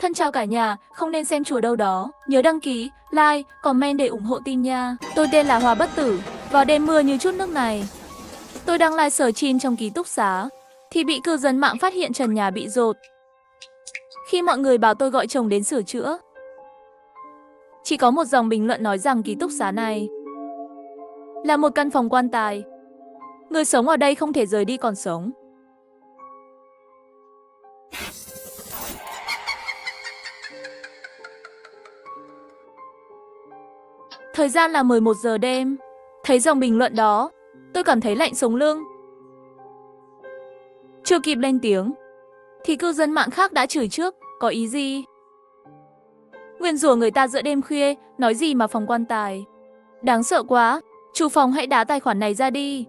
Thân chào cả nhà, không nên xem chùa đâu đó. Nhớ đăng ký, like, comment để ủng hộ team nha. Tôi tên là Hòa Bất Tử. Vào đêm mưa như chút nước này, tôi đang live stream trong ký túc xá thì bị cư dân mạng phát hiện trần nhà bị dột. Khi mọi người bảo tôi gọi chồng đến sửa chữa, chỉ có một dòng bình luận nói rằng ký túc xá này là một căn phòng quan tài. Người sống ở đây không thể rời đi còn sống. Thời gian là 11 giờ đêm. Thấy dòng bình luận đó, tôi cảm thấy lạnh sống lưng. Chưa kịp lên tiếng thì cư dân mạng khác đã chửi trước, có ý gì? Nguyền rủa người ta giữa đêm khuya, nói gì mà phòng quan tài. Đáng sợ quá, chủ phòng hãy đá tài khoản này ra đi.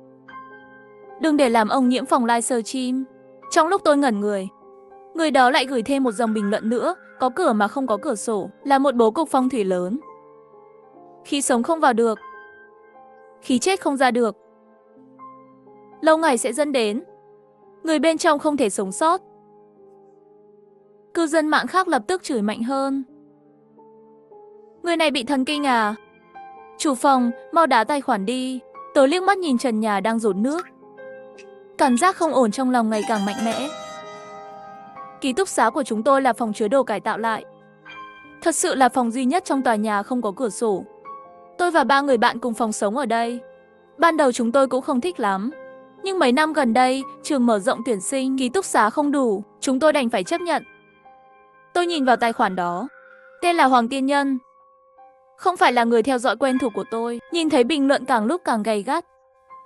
Đừng để làm ông nhiễm phòng live stream. Trong lúc tôi ngẩn người đó lại gửi thêm một dòng bình luận nữa, có cửa mà không có cửa sổ, là một bố cục phong thủy lớn. Khí sống không vào được, khí chết không ra được. Lâu ngày sẽ dẫn đến người bên trong không thể sống sót. Cư dân mạng khác lập tức chửi mạnh hơn. Người này bị thần kinh à? Chủ phòng, mau đá tài khoản đi. Tôi liếc mắt nhìn trần nhà đang dột nước. Cảm giác không ổn trong lòng ngày càng mạnh mẽ. Ký túc xá của chúng tôi là phòng chứa đồ cải tạo lại. Thật sự là phòng duy nhất trong tòa nhà không có cửa sổ. Tôi và 3 người bạn cùng phòng sống ở đây. Ban đầu chúng tôi cũng không thích lắm. Nhưng mấy năm gần đây, trường mở rộng tuyển sinh, ký túc xá không đủ, chúng tôi đành phải chấp nhận. Tôi nhìn vào tài khoản đó. Tên là Hoàng Tiên Nhân. Không phải là người theo dõi quen thuộc của tôi. Nhìn thấy bình luận càng lúc càng gay gắt,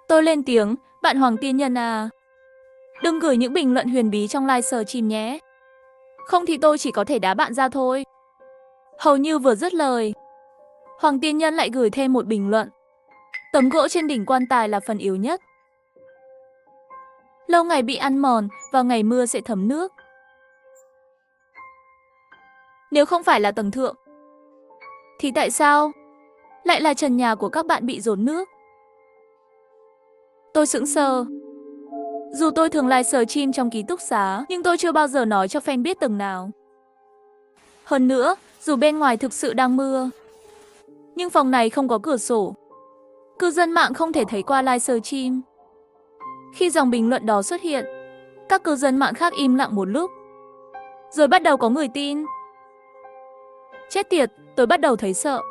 tôi lên tiếng, bạn Hoàng Tiên Nhân à, đừng gửi những bình luận huyền bí trong live stream nhé. Không thì tôi chỉ có thể đá bạn ra thôi. Hầu như vừa dứt lời, Hoàng Tiên Nhân lại gửi thêm một bình luận. Tấm gỗ trên đỉnh quan tài là phần yếu nhất. Lâu ngày bị ăn mòn, vào ngày mưa sẽ thấm nước. Nếu không phải là tầng thượng, thì tại sao lại là trần nhà của các bạn bị dồn nước? Tôi sững sờ. Dù tôi thường live stream trong ký túc xá, nhưng tôi chưa bao giờ nói cho fan biết từng nào. Hơn nữa, dù bên ngoài thực sự đang mưa, nhưng phòng này không có cửa sổ. Cư dân mạng không thể thấy qua live stream. Khi dòng bình luận đó xuất hiện, các cư dân mạng khác im lặng một lúc, rồi bắt đầu có người tin. Chết tiệt, tôi bắt đầu thấy sợ.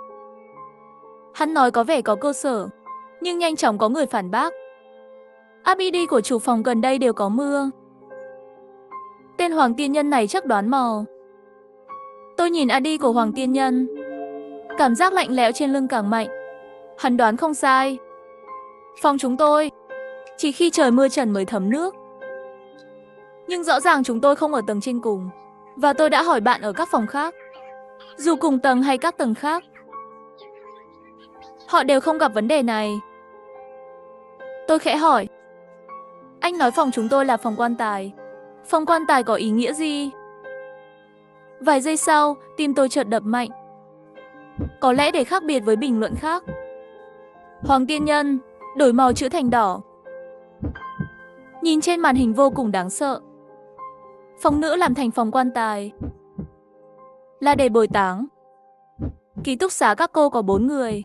Hắn nói có vẻ có cơ sở, nhưng nhanh chóng có người phản bác. App ID của chủ phòng gần đây đều có mưa. Tên Hoàng Tiên Nhân này chắc đoán mò. Tôi nhìn ID của Hoàng Tiên Nhân, cảm giác lạnh lẽo trên lưng càng mạnh. Hắn đoán không sai. Phòng chúng tôi chỉ khi trời mưa trần mới thấm nước. Nhưng rõ ràng chúng tôi không ở tầng trên cùng. Và tôi đã hỏi bạn ở các phòng khác, dù cùng tầng hay các tầng khác, họ đều không gặp vấn đề này. Tôi khẽ hỏi, anh nói phòng chúng tôi là phòng quan tài. Phòng quan tài có ý nghĩa gì? Vài giây sau, tim tôi chợt đập mạnh. Có lẽ để khác biệt với bình luận khác, Hoàng Tiên Nhân đổi màu chữ thành đỏ. Nhìn trên màn hình vô cùng đáng sợ. Phòng nữ làm thành phòng quan tài là để bồi táng. Ký túc xá các cô có 4 người,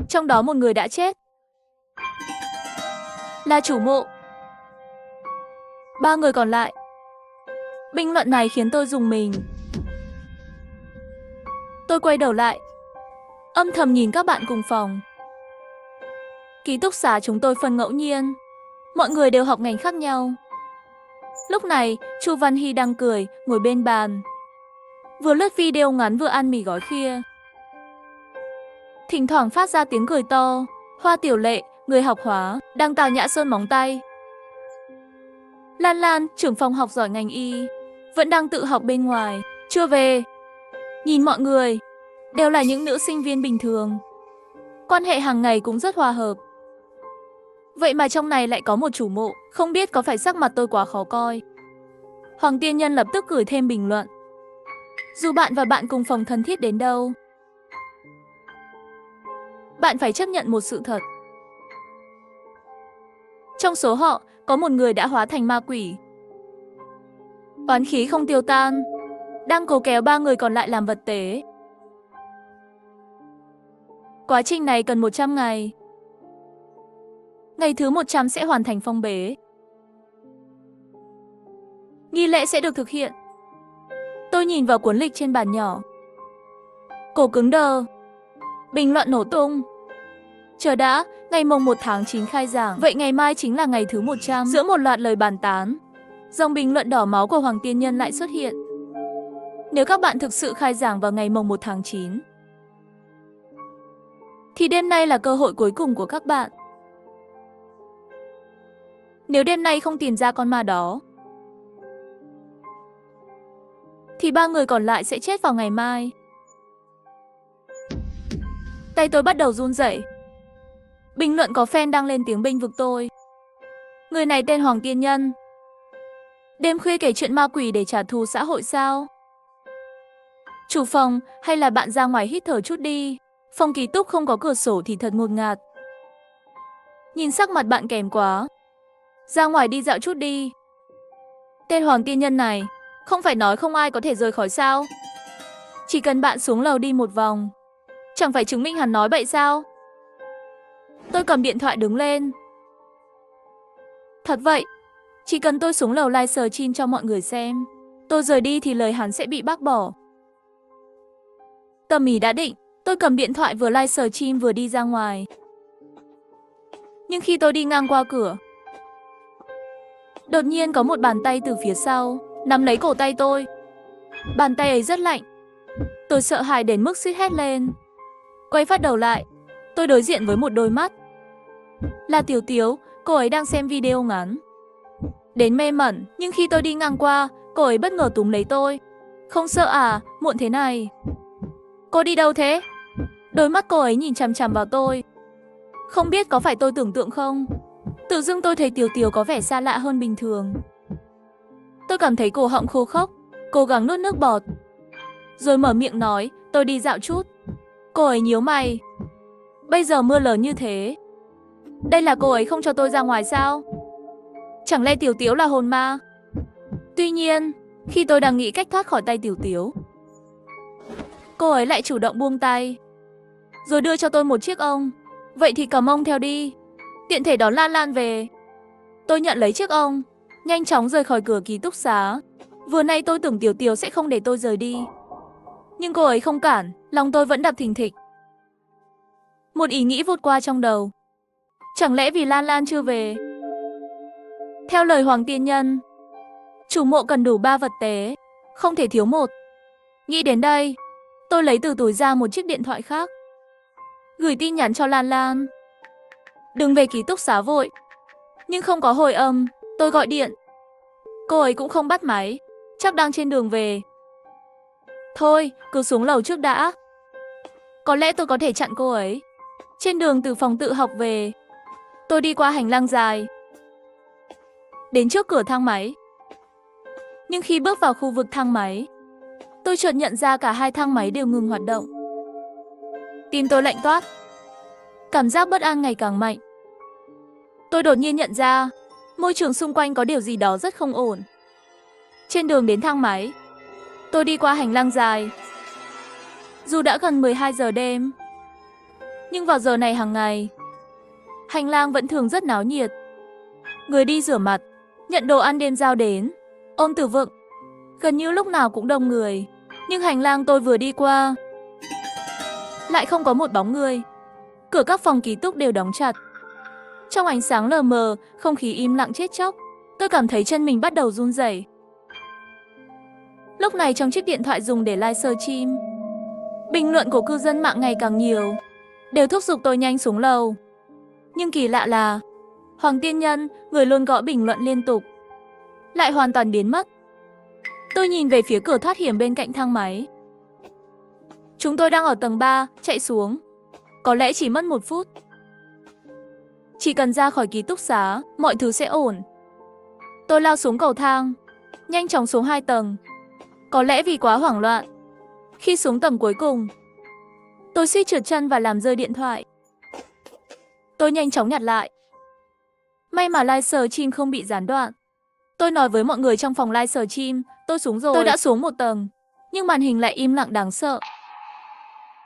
trong đó một người đã chết, là chủ mộ. 3 người còn lại. Bình luận này khiến tôi rùng mình. Tôi quay đầu lại, âm thầm nhìn các bạn cùng phòng. Ký túc xá chúng tôi phân ngẫu nhiên, mọi người đều học ngành khác nhau. Lúc này, Chu Văn Hy đang cười, ngồi bên bàn, vừa lướt video ngắn vừa ăn mì gói khuya. Thỉnh thoảng phát ra tiếng cười to. Hoa Tiểu Lệ, người học hóa, đang tào nhã sơn móng tay. Lan Lan, trưởng phòng học giỏi ngành y, vẫn đang tự học bên ngoài, chưa về. Nhìn mọi người, đều là những nữ sinh viên bình thường. Quan hệ hàng ngày cũng rất hòa hợp. Vậy mà trong này lại có một chủ mộ, không biết có phải sắc mặt tôi quá khó coi. Hoàng Tiên Nhân lập tức gửi thêm bình luận. Dù bạn và bạn cùng phòng thân thiết đến đâu, bạn phải chấp nhận một sự thật. Trong số họ, có một người đã hóa thành ma quỷ. Oán khí không tiêu tan, đang cố kéo 3 người còn lại làm vật tế. Quá trình này cần 100 ngày. Ngày thứ 100 sẽ hoàn thành phong bế. Nghi lễ sẽ được thực hiện. Tôi nhìn vào cuốn lịch trên bàn nhỏ. Cổ cứng đờ. Bình luận nổ tung. Chờ đã, ngày mùng 1 tháng 9 khai giảng. Vậy ngày mai chính là ngày thứ 100. Giữa một loạt lời bàn tán, dòng bình luận đỏ máu của Hoàng Tiên Nhân lại xuất hiện. Nếu các bạn thực sự khai giảng vào ngày mùng 1 tháng 9, thì đêm nay là cơ hội cuối cùng của các bạn. Nếu đêm nay không tìm ra con ma đó, thì 3 người còn lại sẽ chết vào ngày mai. Tay tôi bắt đầu run rẩy. Bình luận có fan đang lên tiếng bênh vực tôi. Người này tên Hoàng Tiên Nhân. Đêm khuya kể chuyện ma quỷ để trả thù xã hội sao? Chủ phòng, hay là bạn ra ngoài hít thở chút đi. Phòng ký túc không có cửa sổ thì thật ngột ngạt. Nhìn sắc mặt bạn kém quá. Ra ngoài đi dạo chút đi. Tên Hoàng Tiên Nhân này, không phải nói không ai có thể rời khỏi sao? Chỉ cần bạn xuống lầu đi một vòng, chẳng phải chứng minh hắn nói bậy sao? Tôi cầm điện thoại đứng lên. Thật vậy, chỉ cần tôi xuống lầu livestream cho mọi người xem, tôi rời đi thì lời hắn sẽ bị bác bỏ. Tâm ý đã định, tôi cầm điện thoại vừa livestream vừa đi ra ngoài. Nhưng khi tôi đi ngang qua cửa, đột nhiên có một bàn tay từ phía sau nắm lấy cổ tay tôi. Bàn tay ấy rất lạnh. Tôi sợ hãi đến mức suýt hét lên. Quay phát đầu lại, tôi đối diện với một đôi mắt. Là Tiểu Tiếu, cô ấy đang xem video ngắn. Đến mê mẩn, nhưng khi tôi đi ngang qua, cô ấy bất ngờ túm lấy tôi. Không sợ à, muộn thế này. Cô đi đâu thế? Đôi mắt cô ấy nhìn chằm chằm vào tôi. Không biết có phải tôi tưởng tượng không? Tự dưng tôi thấy Tiểu Tiếu có vẻ xa lạ hơn bình thường. Tôi cảm thấy cổ họng khô khốc, cố gắng nuốt nước bọt. Rồi mở miệng nói, tôi đi dạo chút. Cô ấy nhíu mày. Bây giờ mưa lớn như thế, đây là cô ấy không cho tôi ra ngoài sao? Chẳng lẽ Tiểu Tiếu là hồn ma? Tuy nhiên, khi tôi đang nghĩ cách thoát khỏi tay Tiểu Tiếu, cô ấy lại chủ động buông tay, rồi đưa cho tôi một chiếc ông. Vậy thì cầm ông theo đi, tiện thể đón Lan Lan về. Tôi nhận lấy chiếc ông, nhanh chóng rời khỏi cửa ký túc xá. Vừa nay tôi tưởng Tiểu Tiếu sẽ không để tôi rời đi, nhưng cô ấy không cản, lòng tôi vẫn đập thình thịch. Một ý nghĩ vụt qua trong đầu. Chẳng lẽ vì Lan Lan chưa về? Theo lời Hoàng Tiên Nhân, chủ mộ cần đủ 3 vật tế, không thể thiếu một. Nghĩ đến đây, tôi lấy từ túi ra một chiếc điện thoại khác, gửi tin nhắn cho Lan Lan. Đừng về ký túc xá vội. Nhưng không có hồi âm, tôi gọi điện. Cô ấy cũng không bắt máy, chắc đang trên đường về. Thôi, cứ xuống lầu trước đã. Có lẽ tôi có thể chặn cô ấy. Trên đường từ phòng tự học về, tôi đi qua hành lang dài, đến trước cửa thang máy. Nhưng khi bước vào khu vực thang máy, tôi chợt nhận ra cả hai thang máy đều ngừng hoạt động. Tim tôi lạnh toát. Cảm giác bất an ngày càng mạnh. Tôi đột nhiên nhận ra, môi trường xung quanh có điều gì đó rất không ổn. Trên đường đến thang máy, tôi đi qua hành lang dài. Dù đã gần 12 giờ đêm, nhưng vào giờ này hàng ngày, hành lang vẫn thường rất náo nhiệt. Người đi rửa mặt, nhận đồ ăn đêm giao đến, ôm tử vựng, gần như lúc nào cũng đông người. Nhưng hành lang tôi vừa đi qua lại không có một bóng người. Cửa các phòng ký túc đều đóng chặt. Trong ánh sáng lờ mờ, không khí im lặng chết chóc. Tôi cảm thấy chân mình bắt đầu run rẩy. Lúc này trong chiếc điện thoại dùng để livestream, bình luận của cư dân mạng ngày càng nhiều, đều thúc giục tôi nhanh xuống lầu. Nhưng kỳ lạ là Hoàng Tiên Nhân, người luôn gõ bình luận liên tục, lại hoàn toàn biến mất. Tôi nhìn về phía cửa thoát hiểm bên cạnh thang máy. Chúng tôi đang ở tầng 3, chạy xuống có lẽ chỉ mất 1 phút. Chỉ cần ra khỏi ký túc xá, mọi thứ sẽ ổn. Tôi lao xuống cầu thang, nhanh chóng xuống 2 tầng. Có lẽ vì quá hoảng loạn, khi xuống tầng cuối cùng, tôi suýt trượt chân và làm rơi điện thoại. Tôi nhanh chóng nhặt lại. May mà livestream không bị gián đoạn. Tôi nói với mọi người trong phòng livestream, tôi xuống rồi. Tôi đã xuống 1 tầng. nhưng màn hình lại im lặng đáng sợ.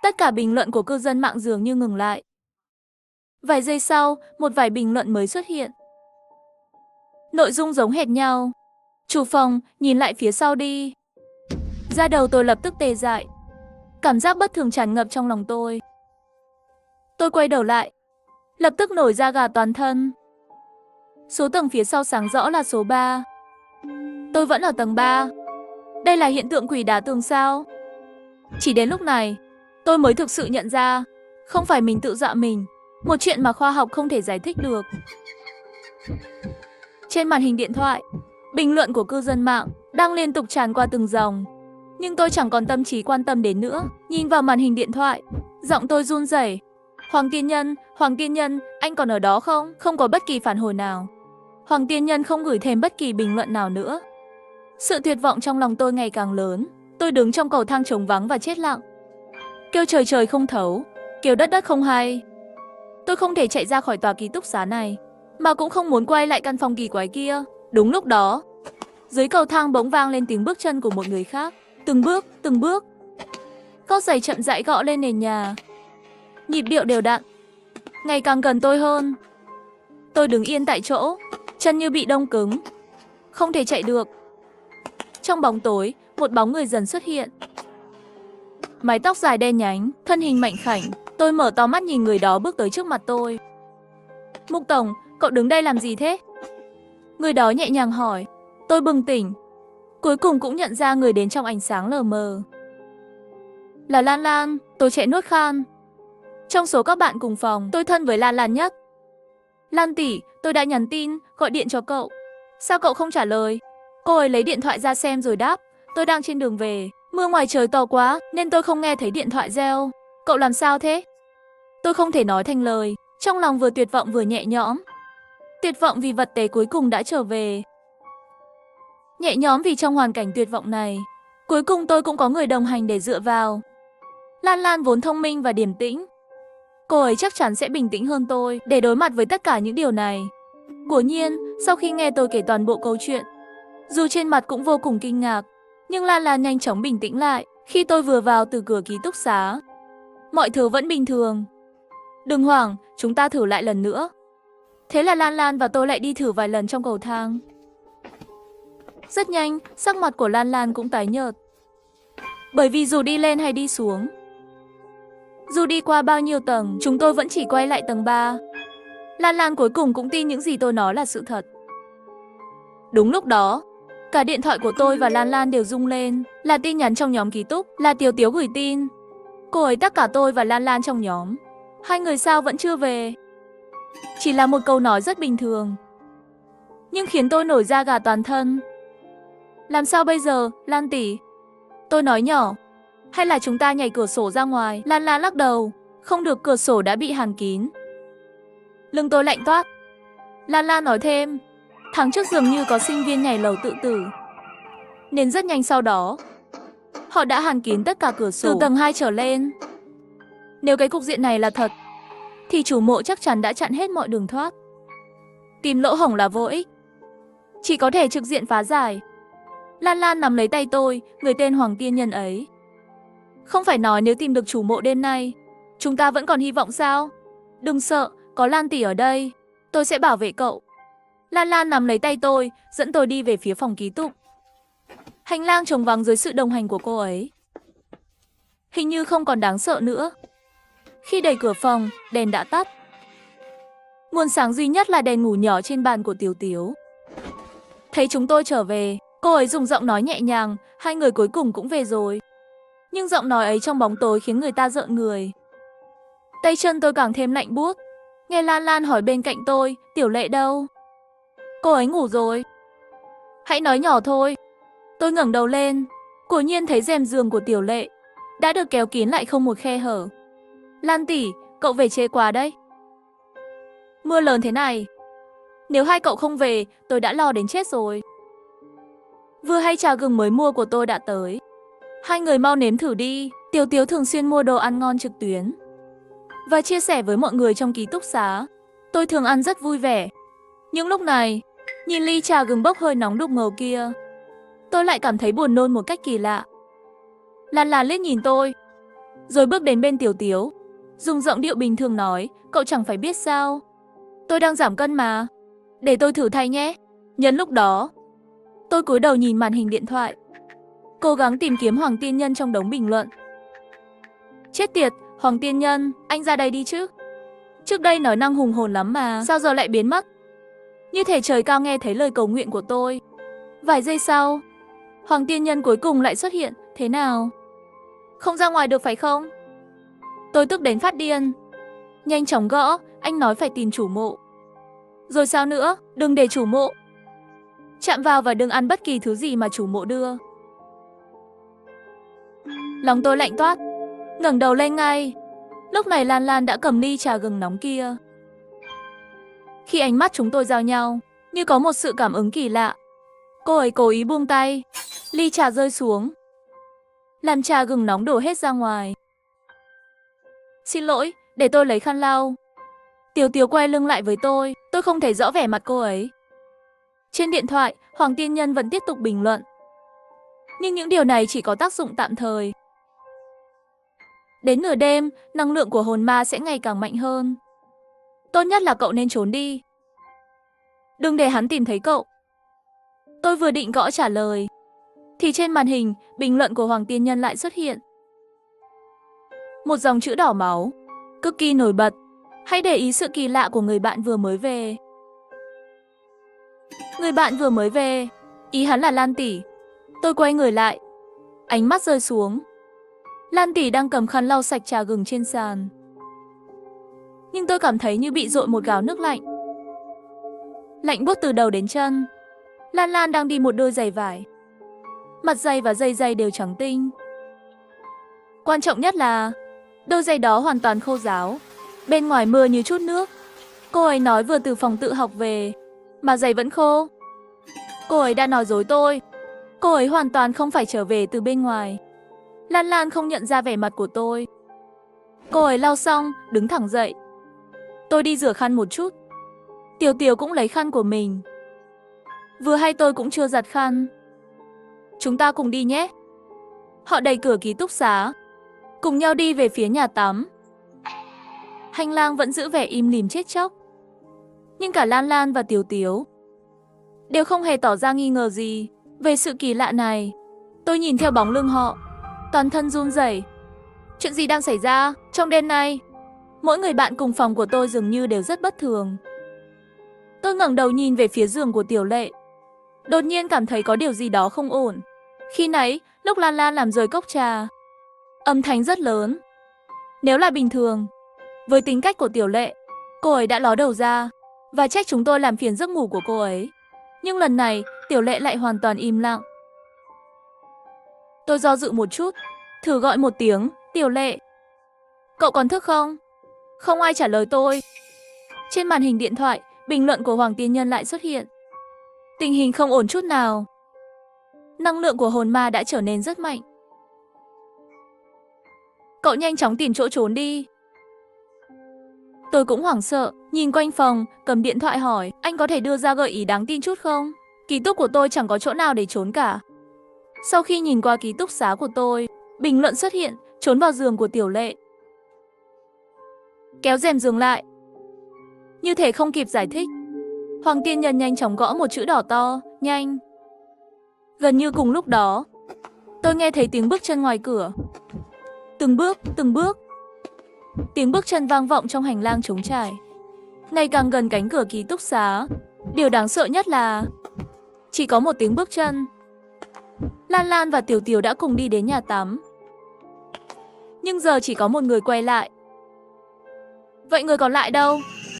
Tất cả bình luận của cư dân mạng dường như ngừng lại. Vài giây sau, một vài bình luận mới xuất hiện. Nội dung giống hệt nhau. Chủ phòng, nhìn lại phía sau đi. Da đầu tôi lập tức tê dại. Cảm giác bất thường tràn ngập trong lòng tôi. Tôi quay đầu lại, lập tức nổi da gà toàn thân. Số tầng phía sau sáng rõ là số 3. Tôi vẫn ở tầng 3. Đây là hiện tượng quỷ đá tường sao? Chỉ đến lúc này, tôi mới thực sự nhận ra, không phải mình tự dọa mình, một chuyện mà khoa học không thể giải thích được. Trên màn hình điện thoại, bình luận của cư dân mạng đang liên tục tràn qua từng dòng. Nhưng tôi chẳng còn tâm trí quan tâm đến nữa. Nhìn vào màn hình điện thoại, giọng tôi run rẩy. Hoàng Tiên Nhân, anh còn ở đó không? Không có bất kỳ phản hồi nào. Hoàng Tiên Nhân không gửi thêm bất kỳ bình luận nào nữa. Sự tuyệt vọng trong lòng tôi ngày càng lớn. Tôi đứng trong cầu thang trống vắng và chết lặng. Kêu trời trời không thấu, kêu đất đất không hay. Tôi không thể chạy ra khỏi tòa ký túc xá này, mà cũng không muốn quay lại căn phòng kỳ quái kia. Đúng lúc đó, dưới cầu thang bỗng vang lên tiếng bước chân của một người khác. Từng bước. Gót giày chậm rãi gõ lên nền nhà. Nhịp điệu đều đặn, ngày càng gần tôi hơn. Tôi đứng yên tại chỗ, chân như bị đông cứng, không thể chạy được. Trong bóng tối, một bóng người dần xuất hiện. Mái tóc dài đen nhánh, thân hình mảnh khảnh. Tôi mở to mắt nhìn người đó bước tới trước mặt tôi. Mục Tổng, cậu đứng đây làm gì thế? Người đó nhẹ nhàng hỏi. Tôi bừng tỉnh. Cuối cùng cũng nhận ra người đến trong ánh sáng lờ mờ. Là Lan Lan, tôi chạy nuốt khan. Trong số các bạn cùng phòng, tôi thân với Lan Lan nhất. Lan tỷ, tôi đã nhắn tin, gọi điện cho cậu. Sao cậu không trả lời? Cô ấy lấy điện thoại ra xem rồi đáp. Tôi đang trên đường về. Mưa ngoài trời to quá nên tôi không nghe thấy điện thoại reo. Cậu làm sao thế? Tôi không thể nói thành lời. Trong lòng vừa tuyệt vọng vừa nhẹ nhõm. Tuyệt vọng vì vật tế cuối cùng đã trở về. Nhẹ nhõm vì trong hoàn cảnh tuyệt vọng này, cuối cùng tôi cũng có người đồng hành để dựa vào. Lan Lan vốn thông minh và điềm tĩnh. Cô ấy chắc chắn sẽ bình tĩnh hơn tôi để đối mặt với tất cả những điều này. Quả nhiên, sau khi nghe tôi kể toàn bộ câu chuyện, dù trên mặt cũng vô cùng kinh ngạc, nhưng Lan Lan nhanh chóng bình tĩnh lại. Khi tôi vừa vào từ cửa ký túc xá, mọi thứ vẫn bình thường. Đừng hoảng, chúng ta thử lại lần nữa. Thế là Lan Lan và tôi lại đi thử vài lần trong cầu thang. Rất nhanh, sắc mặt của Lan Lan cũng tái nhợt. Bởi vì dù đi lên hay đi xuống, dù đi qua bao nhiêu tầng, chúng tôi vẫn chỉ quay lại tầng 3. Lan Lan cuối cùng cũng tin những gì tôi nói là sự thật. Đúng lúc đó, cả điện thoại của tôi và Lan Lan đều rung lên. Là tin nhắn trong nhóm ký túc, là Tiếu Tiếu gửi tin. Cô ấy tag cả tôi và Lan Lan trong nhóm. Hai người sao vẫn chưa về? Chỉ là một câu nói rất bình thường, nhưng khiến tôi nổi da gà toàn thân. Làm sao bây giờ, Lan tỷ? Tôi nói nhỏ. Hay là chúng ta nhảy cửa sổ ra ngoài? Lan Lan lắc đầu. Không được, cửa sổ đã bị hàn kín. Lưng tôi lạnh toát. Lan Lan nói thêm. Tháng trước dường như có sinh viên nhảy lầu tự tử, nên rất nhanh sau đó, họ đã hàn kín tất cả cửa sổ từ tầng 2 trở lên. Nếu cái cục diện này là thật, thì chủ mộ chắc chắn đã chặn hết mọi đường thoát. Tìm lỗ hổng là vô ích, chỉ có thể trực diện phá giải. Lan Lan nắm lấy tay tôi, người tên Hoàng Tiên Nhân ấy. Không phải nói nếu tìm được chủ mộ đêm nay, chúng ta vẫn còn hy vọng sao? Đừng sợ, có Lan tỷ ở đây, tôi sẽ bảo vệ cậu. Lan Lan nắm lấy tay tôi, dẫn tôi đi về phía phòng ký túc. Hành lang trống vắng dưới sự đồng hành của cô ấy. Hình như không còn đáng sợ nữa. Khi đẩy cửa phòng, đèn đã tắt. Nguồn sáng duy nhất là đèn ngủ nhỏ trên bàn của Tiếu Tiếu. Thấy chúng tôi trở về, cô ấy dùng giọng nói nhẹ nhàng, hai người cuối cùng cũng về rồi. Nhưng giọng nói ấy trong bóng tối khiến người ta rợn người. Tay chân tôi càng thêm lạnh buốt. Nghe Lan Lan hỏi bên cạnh tôi, Tiểu Lệ đâu? Cô ấy ngủ rồi. Hãy nói nhỏ thôi. Tôi ngẩng đầu lên, quả nhiên thấy rèm giường của Tiểu Lệ đã được kéo kín lại không một khe hở. Lan tỷ, cậu về trễ quá đấy. Mưa lớn thế này, nếu hai cậu không về, tôi đã lo đến chết rồi. Vừa hay trà gừng mới mua của tôi đã tới. Hai người mau nếm thử đi. Tiếu Tiếu thường xuyên mua đồ ăn ngon trực tuyến và chia sẻ với mọi người trong ký túc xá. Tôi thường ăn rất vui vẻ. Nhưng lúc này, nhìn ly trà gừng bốc hơi nóng đục ngầu kia, tôi lại cảm thấy buồn nôn một cách kỳ lạ. Lan Lan liếc nhìn tôi, rồi bước đến bên Tiểu Tiếu, dùng giọng điệu bình thường nói, cậu chẳng phải biết sao. Tôi đang giảm cân mà, để tôi thử thay nhé. Nhân lúc đó, tôi cúi đầu nhìn màn hình điện thoại, cố gắng tìm kiếm Hoàng Tiên Nhân trong đống bình luận. Chết tiệt, Hoàng Tiên Nhân, anh ra đây đi chứ. Trước đây nói năng hùng hồn lắm mà, sao giờ lại biến mất? Như thể trời cao nghe thấy lời cầu nguyện của tôi. Vài giây sau, Hoàng Tiên Nhân cuối cùng lại xuất hiện, thế nào? Không ra ngoài được phải không? Tôi tức đến phát điên. Nhanh chóng gõ, anh nói phải tìm chủ mộ. Rồi sao nữa, đừng để chủ mộ chạm vào và đừng ăn bất kỳ thứ gì mà chủ mộ đưa. Lòng tôi lạnh toát, ngẩng đầu lên ngay. Lúc này Lan Lan đã cầm ly trà gừng nóng kia. Khi ánh mắt chúng tôi giao nhau, như có một sự cảm ứng kỳ lạ. Cô ấy cố ý buông tay, ly trà rơi xuống, làm trà gừng nóng đổ hết ra ngoài. Xin lỗi, để tôi lấy khăn lau. Tiểu Tiếu quay lưng lại với tôi không thấy rõ vẻ mặt cô ấy. Trên điện thoại, Hoàng Tiên Nhân vẫn tiếp tục bình luận. Nhưng những điều này chỉ có tác dụng tạm thời. Đến nửa đêm, năng lượng của hồn ma sẽ ngày càng mạnh hơn. Tốt nhất là cậu nên trốn đi. Đừng để hắn tìm thấy cậu. Tôi vừa định gõ trả lời, thì trên màn hình, bình luận của Hoàng Tiên Nhân lại xuất hiện. Một dòng chữ đỏ máu, cực kỳ nổi bật. Hãy để ý sự kỳ lạ của người bạn vừa mới về. Người bạn vừa mới về, ý hắn là Lan tỷ. Tôi quay người lại, ánh mắt rơi xuống. Lan tỷ đang cầm khăn lau sạch trà gừng trên sàn. Nhưng tôi cảm thấy như bị dội một gáo nước lạnh. Lạnh buốt từ đầu đến chân. Lan Lan đang đi một đôi giày vải. Mặt giày và dây giày đều trắng tinh. Quan trọng nhất là đôi giày đó hoàn toàn khô ráo. Bên ngoài mưa như chút nước. Cô ấy nói vừa từ phòng tự học về, mà giày vẫn khô. Cô ấy đã nói dối tôi. Cô ấy hoàn toàn không phải trở về từ bên ngoài. Lan Lan không nhận ra vẻ mặt của tôi. Cô ấy lau xong, đứng thẳng dậy. Tôi đi rửa khăn một chút. Tiểu Tiếu cũng lấy khăn của mình. Vừa hay tôi cũng chưa giặt khăn. Chúng ta cùng đi nhé. Họ đẩy cửa ký túc xá, cùng nhau đi về phía nhà tắm. Hành lang vẫn giữ vẻ im lìm chết chóc. Nhưng cả Lan Lan và Tiểu Tiếu đều không hề tỏ ra nghi ngờ gì về sự kỳ lạ này. Tôi nhìn theo bóng lưng họ, toàn thân run rẩy. Chuyện gì đang xảy ra trong đêm nay? Mỗi người bạn cùng phòng của tôi dường như đều rất bất thường. Tôi ngẩng đầu nhìn về phía giường của Tiểu Lệ, đột nhiên cảm thấy có điều gì đó không ổn. Khi nãy, lúc Lan Lan làm rơi cốc trà, âm thanh rất lớn. Nếu là bình thường, với tính cách của Tiểu Lệ, cô ấy đã ló đầu ra và trách chúng tôi làm phiền giấc ngủ của cô ấy. Nhưng lần này, Tiểu Lệ lại hoàn toàn im lặng. Tôi do dự một chút, thử gọi một tiếng, Tiểu Lệ. Cậu còn thức không? Không ai trả lời tôi. Trên màn hình điện thoại, bình luận của Hoàng Tiên Nhân lại xuất hiện. Tình hình không ổn chút nào. Năng lượng của hồn ma đã trở nên rất mạnh. Cậu nhanh chóng tìm chỗ trốn đi. Tôi cũng hoảng sợ, nhìn quanh phòng, cầm điện thoại hỏi, anh có thể đưa ra gợi ý đáng tin chút không? Ký túc của tôi chẳng có chỗ nào để trốn cả. Sau khi nhìn qua ký túc xá của tôi, bình luận xuất hiện, trốn vào giường của Tiểu Lệ. Kéo rèm giường lại. Như thể không kịp giải thích, Hoàng Tiên Nhân nhanh chóng gõ một chữ đỏ to, nhanh. Gần như cùng lúc đó, tôi nghe thấy tiếng bước chân ngoài cửa. Từng bước, từng bước. Tiếng bước chân vang vọng trong hành lang trống trải. Ngày càng gần cánh cửa ký túc xá. Điều đáng sợ nhất là chỉ có một tiếng bước chân. Lan Lan và Tiểu Tiếu đã cùng đi đến nhà tắm. Nhưng giờ chỉ có một người quay lại. Vậy người còn lại đâu?